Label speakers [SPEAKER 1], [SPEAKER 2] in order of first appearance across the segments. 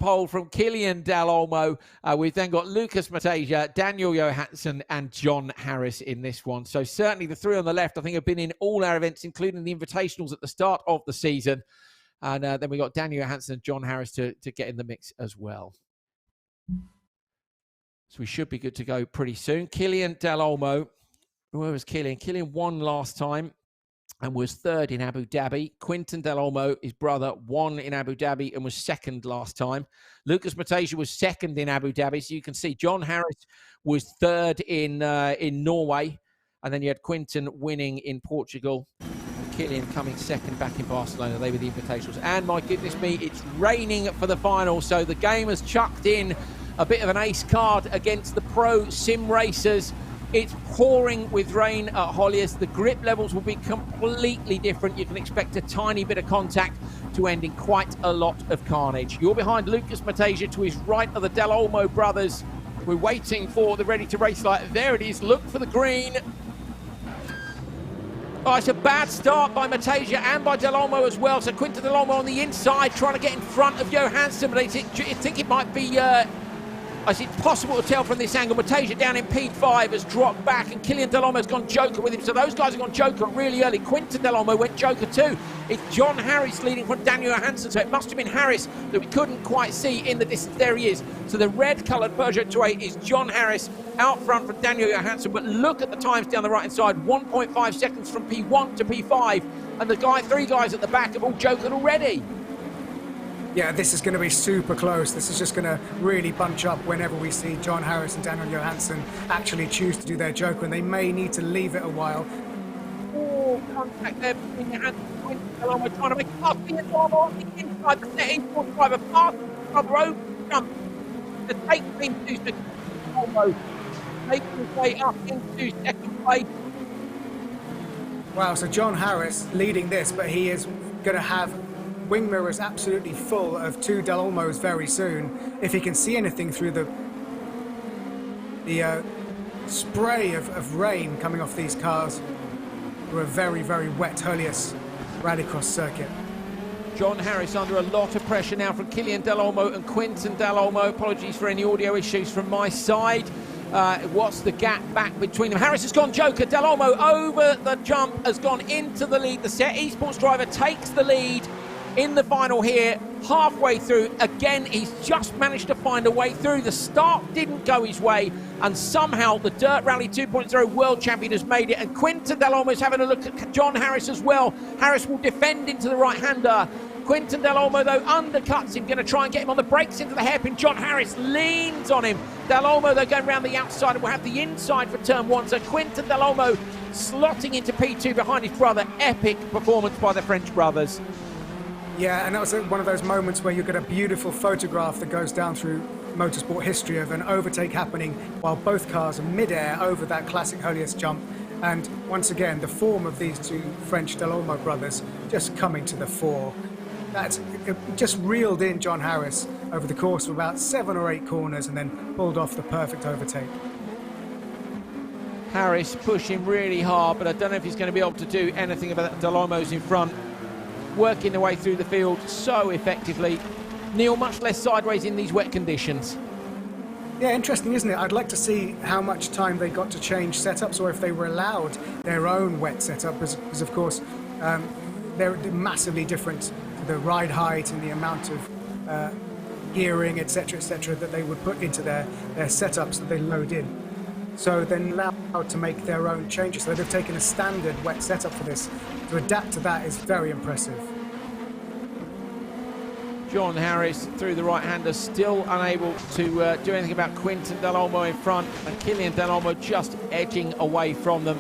[SPEAKER 1] pole from Kilian Del Olmo. We've then got Lucas Matejka, Daniel Johansson, and John Harris in this one. So certainly the three on the left, I think, have been in all our events, including the invitationals at the start of the season. And then we got Daniel Johansson and John Harris to get in the mix as well. So we should be good to go pretty soon. Kilian Del Olmo. Where was Kilian? Kilian won last time and was third in Abu Dhabi. Quinton Del Olmo, his brother, won in Abu Dhabi and was second last time. Lucas Matejka was second in Abu Dhabi. So you can see John Harris was third in Norway. And then you had Quinton winning in Portugal. And Kilian coming second back in Barcelona. They were the invitationals. And my goodness me, it's raining for the final. So the game has chucked in a bit of an ace card against the pro sim racers. It's pouring with rain at Holliers. The grip levels will be completely different. You can expect a tiny bit of contact to end in quite a lot of carnage. You're behind Lucas Matejka. To his right are the Del Olmo brothers. We're waiting for the ready to race light. There it is. Look for the green. Oh, it's a bad start by Matejka and by Del Olmo as well. So Quinton Del Olmo on the inside trying to get in front of Johansson. But I think it might be... it's possible to tell from this angle. Matejka down in P5 has dropped back, and Kilian Del Olmo has gone Joker with him. So those guys have gone Joker really early. Quinton Del Olmo went Joker too. It's John Harris leading from Daniel Johansson. So it must have been Harris that we couldn't quite see in the distance. There he is. So the red-coloured Peugeot 208 is John Harris out front from Daniel Johansson. But look at the times down the right-hand side. 1.5 seconds from P1 to P5. And the three guys at the back have all jokered already.
[SPEAKER 2] Yeah, this is going to be super close. This is just going to really bunch up whenever we see John Harris and Daniel Johansson actually choose to do their joke, and they may need to leave it a while.
[SPEAKER 1] Oh, contact there between your hands. We're trying to make a pass on the inside. The setting for driver pass the road jump to take him to second. Almost making his way up into second place.
[SPEAKER 2] Wow, so John Harris leading this, but he is going to have wing mirrors absolutely full of two Del Olmos very soon. If he can see anything through the spray of rain coming off these cars through a very, very wet Hurlius rallycross circuit.
[SPEAKER 1] John Harris under a lot of pressure now from Kilian Del Olmo and Quinton Del Olmo. Apologies for any audio issues from my side. What's the gap back between them? Harris has gone Joker. Del Olmo over the jump has gone into the lead. The Set Esports driver takes the lead in the final here, halfway through. Again, he's just managed to find a way through. The start didn't go his way, and somehow the Dirt Rally 2.0 world champion has made it. And Quinton Del Olmo is having a look at John Harris as well. Harris will defend into the right-hander. Quinton Del Olmo, though, undercuts him, going to try and get him on the brakes into the hairpin. John Harris leans on him. Del Olmo, though, going around the outside and will have the inside for turn one. So Quinton Del Olmo slotting into P2 behind his brother. Epic performance by the French brothers.
[SPEAKER 2] Yeah, and that was one of those moments where you get a beautiful photograph that goes down through motorsport history of an overtake happening while both cars are mid-air over that classic Hurlius jump. And once again, the form of these two French Del Olmo brothers just coming to the fore. That just reeled in John Harris over the course of about 7 or 8 corners and then pulled off the perfect overtake.
[SPEAKER 1] Harris pushing really hard, but I don't know if he's going to be able to do anything about that. Del Olmo's in front, working their way through the field so effectively. Neil, much less sideways in these wet conditions.
[SPEAKER 2] Yeah, interesting, isn't it? I'd like to see how much time they got to change setups, or if they were allowed their own wet setup, because of course they're massively different to the ride height and the amount of gearing, etc., that they would put into their setups that they load in. So they're allowed to make their own changes. So they've taken a standard wet setup for this. To adapt to that is very impressive.
[SPEAKER 1] John Harris through the right-hander, still unable to do anything about Quinton Del Olmo in front, and Kilian Del Olmo just edging away from them.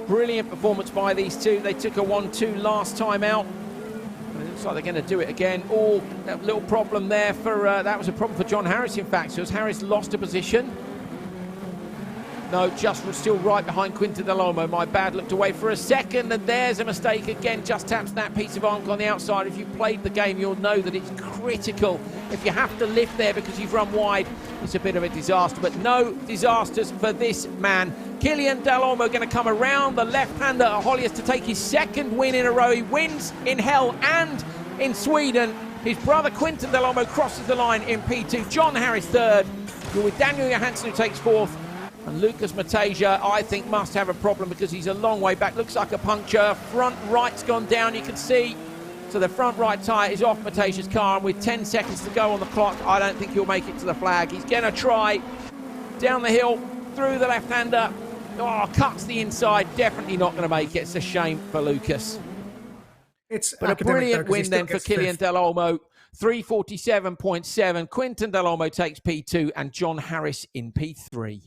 [SPEAKER 1] Brilliant performance by these two. They took a 1-2 last time out. And it looks like they're going to do it again. Oh, a little problem there for, that was a problem for John Harris, in fact. So as Harris lost a position. No, just still right behind Quinton Del Olmo. My bad, looked away for a second, and there's a mistake again. Just taps that piece of arc on the outside. If you've played the game, you'll know that it's critical. If you have to lift there because you've run wide, it's a bit of a disaster. But no disasters for this man. Kilian Del Olmo going to come around the left-hander at Holliers to take his second win in a row. He wins in Hell and in Sweden. His brother Quinton Del Olmo crosses the line in P2. John Harris third. You're with Daniel Johansson, who takes fourth. And Lucas Mateja, I think, must have a problem because he's a long way back. Looks like a puncture. Front right's gone down, you can see. So the front right tyre is off Mateja's car. And with 10 seconds to go on the clock, I don't think he'll make it to the flag. He's going to try down the hill, through the left-hander. Oh, cuts the inside. Definitely not going to make it. It's a shame for Lucas. But a brilliant win then for Kilian Del Olmo. 347.7. Quinton Del Olmo takes P2 and John Harris in P3.